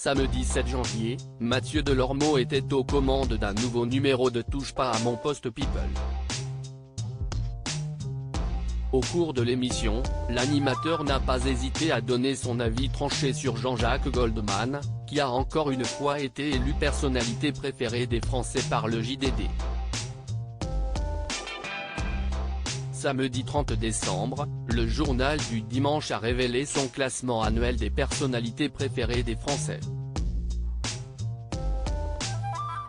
Samedi 7 janvier, Mathieu Delormeau était aux commandes d'un nouveau numéro de Touche pas à mon poste People. Au cours de l'émission, l'animateur n'a pas hésité à donner son avis tranché sur Jean-Jacques Goldman, qui a encore une fois été élu personnalité préférée des Français par le JDD. Samedi 30 décembre, le journal du dimanche a révélé son classement annuel des personnalités préférées des Français.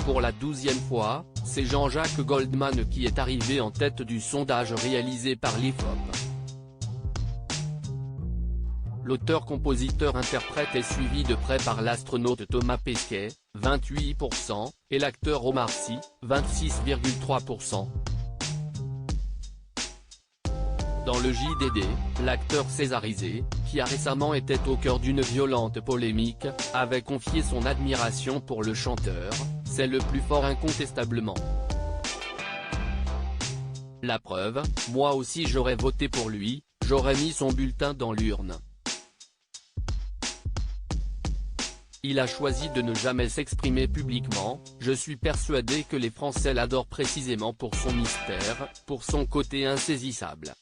Pour la 12e fois, c'est Jean-Jacques Goldman qui est arrivé en tête du sondage réalisé par l'IFOP. L'auteur-compositeur-interprète est suivi de près par l'astronaute Thomas Pesquet, 28%, et l'acteur Omar Sy, 26,3%. Dans le JDD, l'acteur césarisé, qui a récemment été au cœur d'une violente polémique, avait confié son admiration pour le chanteur, c'est le plus fort incontestablement. La preuve, moi aussi j'aurais voté pour lui, j'aurais mis son bulletin dans l'urne. Il a choisi de ne jamais s'exprimer publiquement, je suis persuadé que les Français l'adorent précisément pour son mystère, pour son côté insaisissable.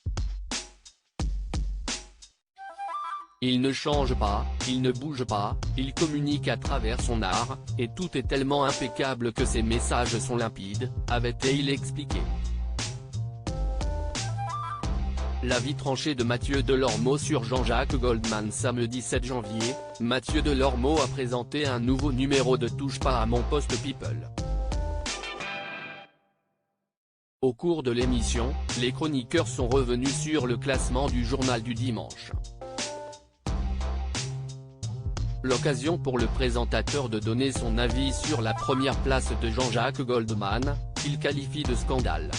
Il ne change pas, il ne bouge pas, il communique à travers son art, et tout est tellement impeccable que ses messages sont limpides, avait-il expliqué. L'avis tranché de Mathieu Delormeau sur Jean-Jacques Goldman. Samedi 7 janvier, Mathieu Delormeau a présenté un nouveau numéro de Touche pas à mon poste People. Au cours de l'émission, les chroniqueurs sont revenus sur le classement du journal du dimanche. L'occasion pour le présentateur de donner son avis sur la première place de Jean-Jacques Goldman, qu'il qualifie de scandale.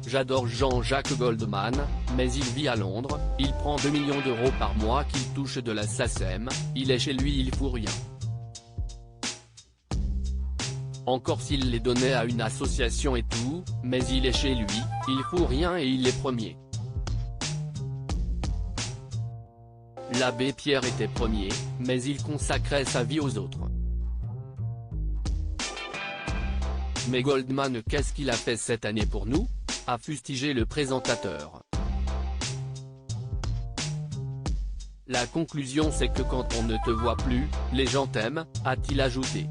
J'adore Jean-Jacques Goldman, mais il vit à Londres, il prend 2 millions d'euros par mois qu'il touche de la SACEM, il est chez lui, il fout rien. Encore s'il les donnait à une association et tout, mais il est chez lui, il fout rien et il est premier. L'abbé Pierre était premier, mais il consacrait sa vie aux autres. Mais Goldman, qu'est-ce qu'il a fait cette année pour nous ? A fustigé le présentateur. La conclusion c'est que quand on ne te voit plus, les gens t'aiment, a-t-il ajouté.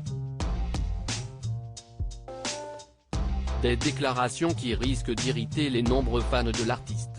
Des déclarations qui risquent d'irriter les nombreux fans de l'artiste.